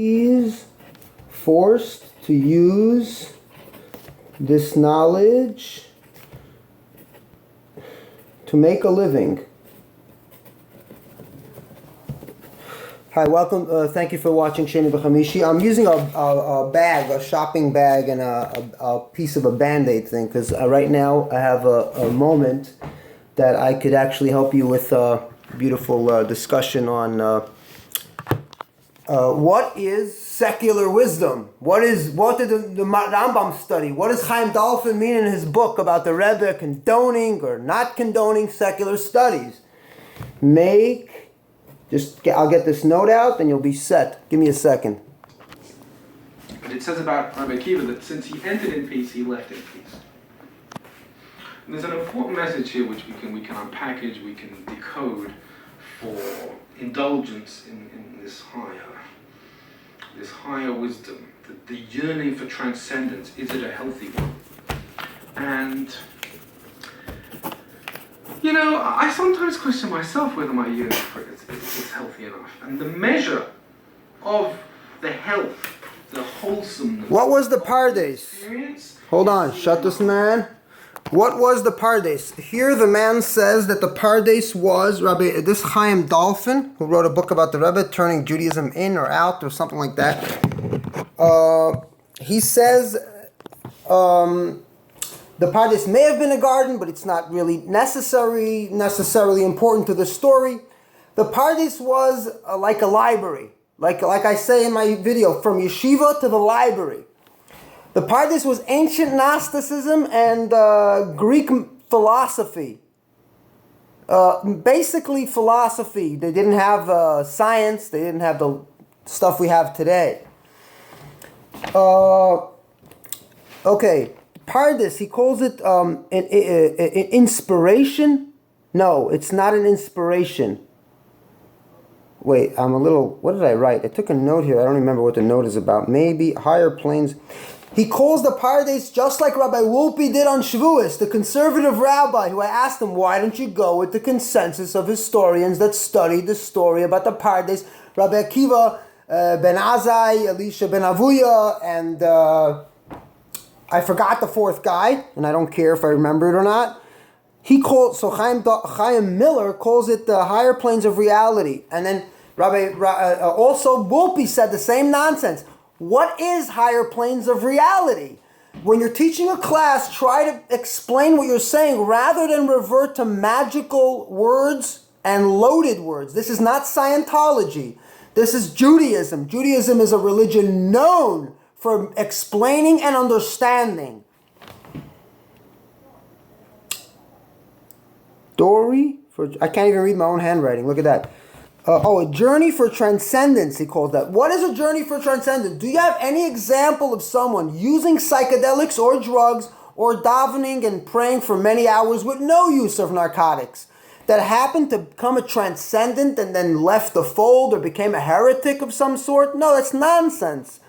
He's forced to use this knowledge to make a living. Hi, welcome. Thank you for watching Sheni B'Chamishi. I'm using a bag, a shopping bag, and a piece of a Band-Aid thing because right now I have a moment that I could actually help you with a beautiful discussion on what is secular wisdom? What did the Rambam study? What does Chaim Miller mean in his book about the Rebbe condoning or not condoning secular studies? I'll get this note out and you'll be set. Give me a second. But it says about Rabbi Akiva that since he entered in peace, he left in peace. And there's an important message here which we can unpackage, we can decode for indulgence in this higher wisdom. The yearning for transcendence, is it a healthy one? And you know, I sometimes question myself whether my yearning for it is healthy enough. And the measure of the health, the wholesomeness. What was the Pardes? Hold on, shut this man. What was the Pardes? Here the man says that the Pardes was this Chaim Dolphin, who wrote a book about the Rebbe turning Judaism in or out or something like that. He says the Pardes may have been a garden, but it's not really necessarily important to the story. The Pardes was like a library. Like I say in my video, from yeshiva to the library. The Pardes was ancient Gnosticism and Greek philosophy. Basically philosophy. They didn't have science. They didn't have the stuff we have today. Okay. Pardes, he calls it an inspiration. No, it's not an inspiration. Wait, what did I write? I took a note here. I don't remember what the note is about. Maybe higher planes. He calls the Pardes just like Rabbi Wolpe did on Shavuos, the conservative rabbi who I asked him, why don't you go with the consensus of historians that studied the story about the Pardes, Rabbi Akiva ben Azai, Elisha ben Abuyah, and I forgot the fourth guy, and I don't care if I remember it or not. Chaim Miller calls it the higher planes of reality. And then also Wolpe said the same nonsense. What is higher planes of reality? When you're teaching a class, try to explain what you're saying rather than revert to magical words and loaded words. This is not Scientology. This is Judaism. Judaism is a religion known for explaining and understanding. I can't even read my own handwriting. Look at that. A journey for transcendence, he calls that. What is a journey for transcendence? Do you have any example of someone using psychedelics or drugs or davening and praying for many hours with no use of narcotics that happened to become a transcendent and then left the fold or became a heretic of some sort? No, that's nonsense.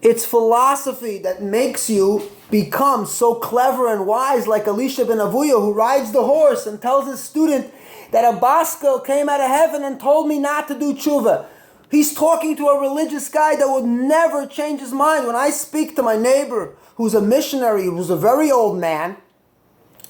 It's philosophy that makes you become so clever and wise, like Elisha ben Avuya, who rides the horse and tells his student that a baskel came out of heaven and told me not to do tshuva. He's talking to a religious guy that would never change his mind. When I speak to my neighbor, who's a missionary, who's a very old man,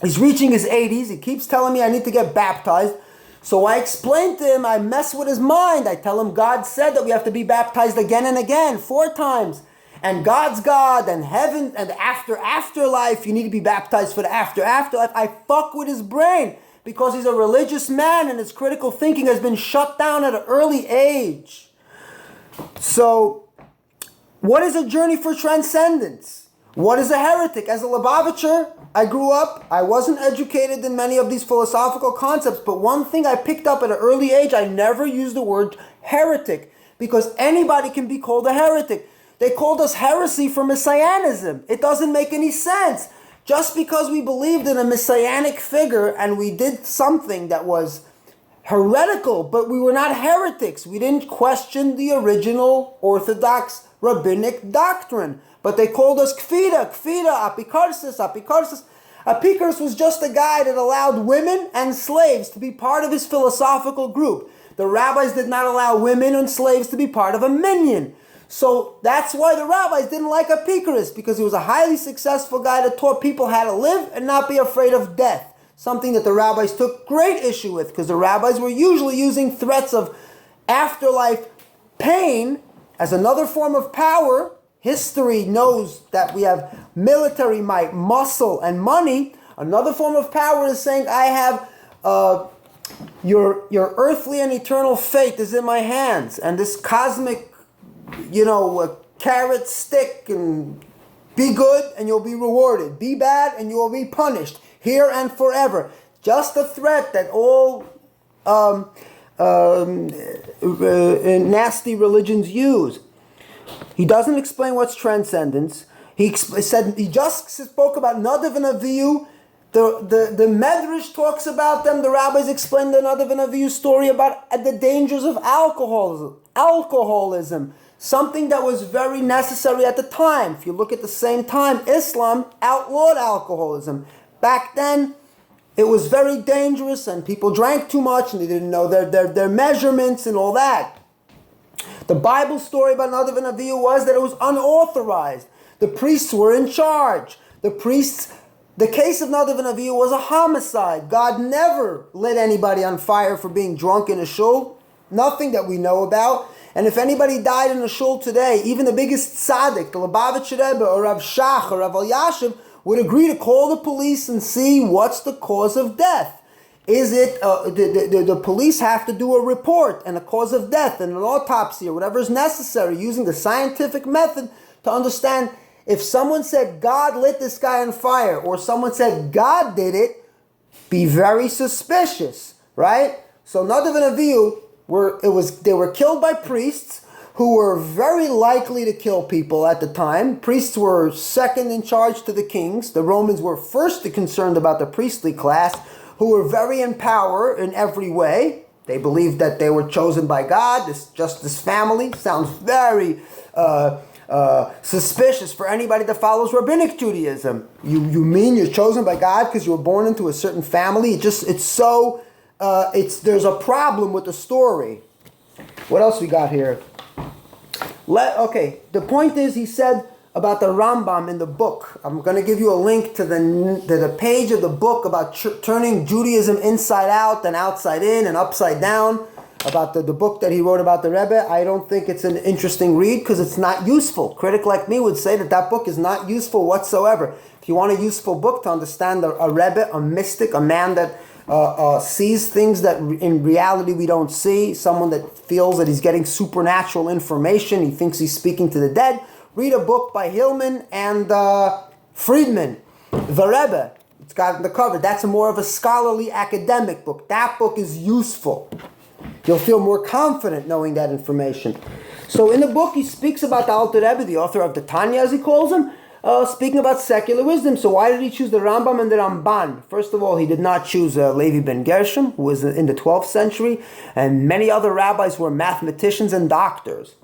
he's reaching his 80s, he keeps telling me I need to get baptized. So I explain to him, I mess with his mind. I tell him God said that we have to be baptized again and again, 4 times. And God's God, and heaven, and afterlife, you need to be baptized for the afterlife. I fuck with his brain because he's a religious man and his critical thinking has been shut down at an early age. So, what is a journey for transcendence? What is a heretic? As a Lubavitcher, I grew up, I wasn't educated in many of these philosophical concepts, but one thing I picked up at an early age, I never used the word heretic because anybody can be called a heretic. They called us heresy for messianism. It doesn't make any sense. Just because we believed in a messianic figure and we did something that was heretical, but we were not heretics. We didn't question the original Orthodox rabbinic doctrine. But they called us kfida, apikarsis. Apikarsis was just a guy that allowed women and slaves to be part of his philosophical group. The rabbis did not allow women and slaves to be part of a minyan. So that's why the rabbis didn't like Epicurus, because he was a highly successful guy that taught people how to live and not be afraid of death. Something that the rabbis took great issue with, because the rabbis were usually using threats of afterlife pain as another form of power. History knows that we have military might, muscle, and money. Another form of power is saying, I have your earthly and eternal fate is in my hands, and this cosmic, carrot stick, and be good and you'll be rewarded. Be bad and you will be punished here and forever. Just a threat that all nasty religions use. He doesn't explain what's transcendence. He just spoke about Nadav and Avihu. The Medrash talks about them. The rabbis explain the Nadav and Avihu story about the dangers of alcoholism. Something that was very necessary at the time. If you look at the same time, Islam outlawed alcoholism. Back then, it was very dangerous, and people drank too much, and they didn't know their measurements and all that. The Bible story about Nadav and Avihu was that it was unauthorized. The priests were in charge. The case of Nadav and Avihu was a homicide. God never lit anybody on fire for being drunk in a shul. Nothing that we know about. And if anybody died in a shul today, even the biggest tzaddik, the Lubavitcher Rebbe or Rav Shach or Rav Elyashiv, would agree to call the police and see what's the cause of death. Is it, the police have to do a report and a cause of death and an autopsy or whatever is necessary using the scientific method to understand if someone said God lit this guy on fire or someone said God did it, be very suspicious, right? So Nadav and Avihu they were killed by priests who were very likely to kill people at the time. Priests were second in charge to the kings. The Romans were first concerned about the priestly class, who were very in power in every way. They believed that they were chosen by God. This family sounds very suspicious for anybody that follows Rabbinic Judaism. You mean you're chosen by God because you were born into a certain family? There's a problem with the story. What else we got here? The point is, he said about the Rambam in the book. I'm going to give you a link to the page of the book about turning Judaism inside out and outside in and upside down, about the book that he wrote about the Rebbe. I don't think it's an interesting read because it's not useful. A critic like me would say that book is not useful whatsoever. If you want a useful book to understand a Rebbe, a mystic, a man that sees things that in reality we don't see, someone that feels that he's getting supernatural information, he thinks he's speaking to the dead, read a book by Hillman and Friedman, The Rebbe. It's got the cover. That's more of a scholarly academic book. That book is useful. You'll feel more confident knowing that information. So in the book he speaks about the Alter Rebbe, the author of the Tanya as he calls him, speaking about secular wisdom. So why did he choose the Rambam and the Ramban? First of all, he did not choose Levi ben Gershom, who was in the 12th century, and many other rabbis were mathematicians and doctors.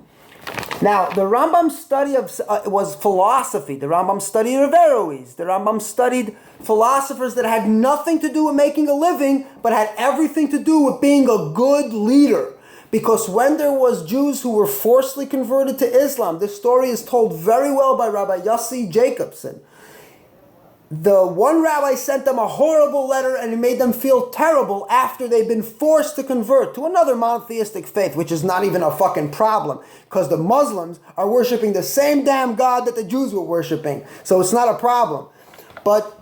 Now, the Rambam's study was philosophy. The Rambam studied Averroes. The Rambam studied philosophers that had nothing to do with making a living, but had everything to do with being a good leader. Because when there was Jews who were forcibly converted to Islam, this story is told very well by Rabbi Yossi Jacobson. The one rabbi sent them a horrible letter and it made them feel terrible after they'd been forced to convert to another monotheistic faith, which is not even a fucking problem, because the Muslims are worshiping the same damn God that the Jews were worshiping. So it's not a problem. But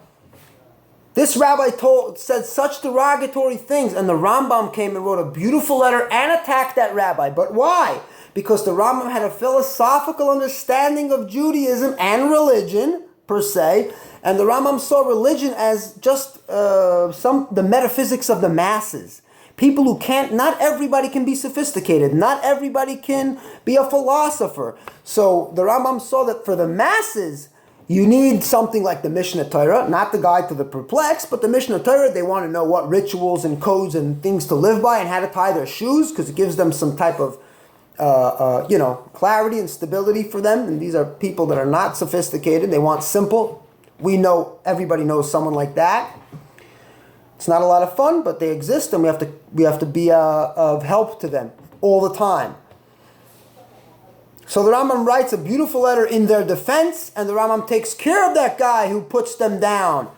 this rabbi said such derogatory things, and the Rambam came and wrote a beautiful letter and attacked that rabbi. But why? Because the Rambam had a philosophical understanding of Judaism and religion, per se, and the Rambam saw religion as just the metaphysics of the masses. People who not everybody can be sophisticated. Not everybody can be a philosopher. So the Rambam saw that for the masses, you need something like the Mishnah Torah, not the Guide to the Perplexed, but the Mishnah Torah. They want to know what rituals and codes and things to live by and how to tie their shoes, because it gives them some type of clarity and stability for them. And these are people that are not sophisticated. They want simple. Everybody knows someone like that. It's not a lot of fun, but they exist, and we have to be of help to them all the time. So the Rambam writes a beautiful letter in their defense, and the Rambam takes care of that guy who puts them down.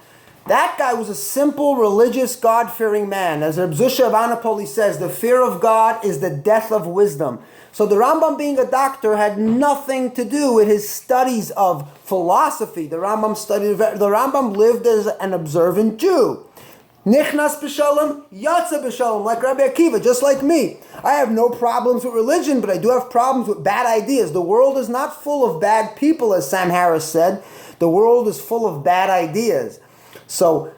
That guy was a simple, religious, God-fearing man. As Reb Zusha of Anapoli says, the fear of God is the death of wisdom. So the Rambam, being a doctor, had nothing to do with his studies of philosophy. The Rambam lived as an observant Jew. Nichnas b'shalom, yatsa b'shalom, like Rabbi Akiva, just like me. I have no problems with religion, but I do have problems with bad ideas. The world is not full of bad people, as Sam Harris said. The world is full of bad ideas. So,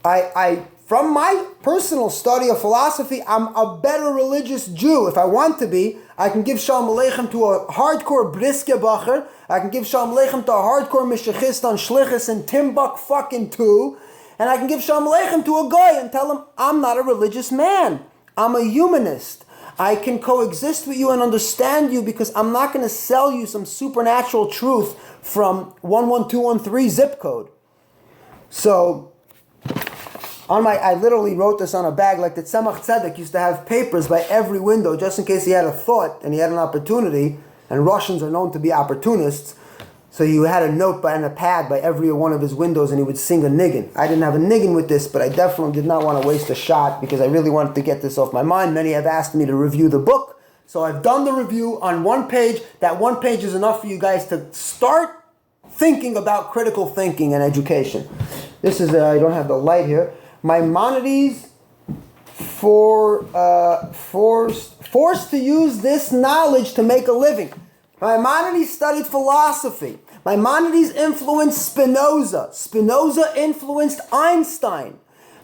I from my personal study of philosophy, I'm a better religious Jew. If I want to be, I can give Shalom Aleichem to a hardcore Briske Bacher. I can give Shalom Aleichem to a hardcore Mishachist on Shlichus and Timbuk fucking 2. And I can give Shalom Aleichem to a guy and tell him, I'm not a religious man. I'm a humanist. I can coexist with you and understand you because I'm not going to sell you some supernatural truth from 11213 zip code. So, I literally wrote this on a bag, like the Tzemach Tzedek used to have papers by every window just in case he had a thought and he had an opportunity. And Russians are known to be opportunists. So he had a note and a pad by every one of his windows and he would sing a niggin. I didn't have a niggin with this, but I definitely did not want to waste a shot because I really wanted to get this off my mind. Many have asked me to review the book. So I've done the review on one page. That one page is enough for you guys to start thinking about critical thinking and education. This is, I don't have the light here. Maimonides forced to use this knowledge to make a living. Maimonides studied philosophy. Maimonides influenced Spinoza. Spinoza influenced Einstein.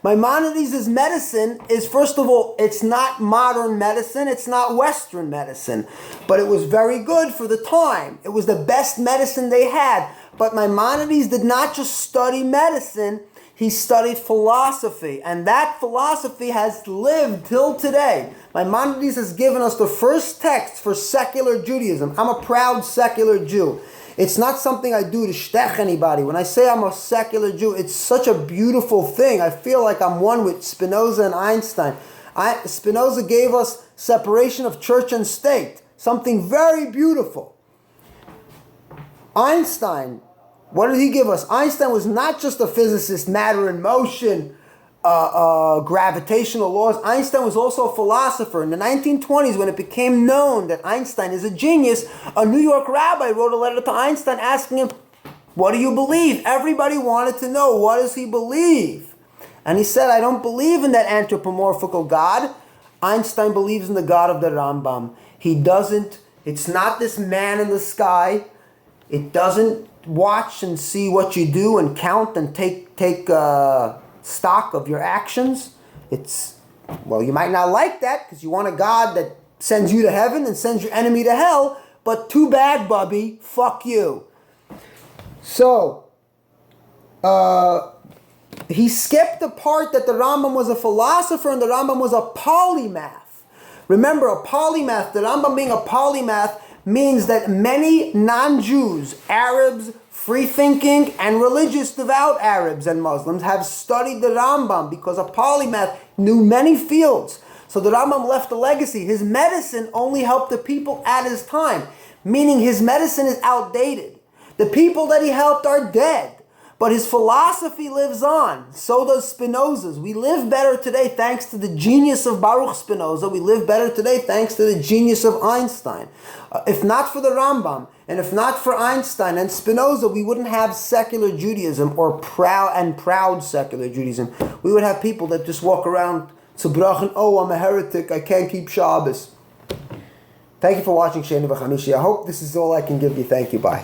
Maimonides' medicine is, first of all, it's not modern medicine, it's not Western medicine, but it was very good for the time. It was the best medicine they had. But Maimonides did not just study medicine, he studied philosophy, and that philosophy has lived till today. Maimonides has given us the first text for secular Judaism. I'm a proud secular Jew. It's not something I do to shtech anybody. When I say I'm a secular Jew, it's such a beautiful thing. I feel like I'm one with Spinoza and Einstein. Spinoza gave us separation of church and state, something very beautiful. Einstein, what did he give us? Einstein was not just a physicist, matter in motion, gravitational laws. Einstein was also a philosopher. In the 1920s, when it became known that Einstein is a genius, a New York rabbi wrote a letter to Einstein asking him, what do you believe? Everybody wanted to know, what does he believe? And he said, I don't believe in that anthropomorphical God. Einstein believes in the God of the Rambam. He doesn't, it's not this man in the sky. It doesn't watch and see what you do and count and take stock of your actions. It's, well, you might not like that because you want a God that sends you to heaven and sends your enemy to hell, but too bad, Bubby, fuck you. So, he skipped the part that the Rambam was a philosopher and the Rambam was a polymath. Remember, a polymath, the Rambam being a polymath means that many non-Jews, Arabs, free-thinking, and religious devout Arabs and Muslims have studied the Rambam because a polymath knew many fields. So the Rambam left a legacy. His medicine only helped the people at his time, meaning his medicine is outdated. The people that he helped are dead, but his philosophy lives on. So does Spinoza's. We live better today thanks to the genius of Baruch Spinoza. We live better today thanks to the genius of Einstein. If not for the Rambam, and if not for Einstein and Spinoza, we wouldn't have secular Judaism or proud secular Judaism. We would have people that just walk around to brachen, oh, I'm a heretic, I can't keep Shabbos. Thank you for watching Sheni V'Chamishi. I hope this is all I can give you. Thank you. Bye.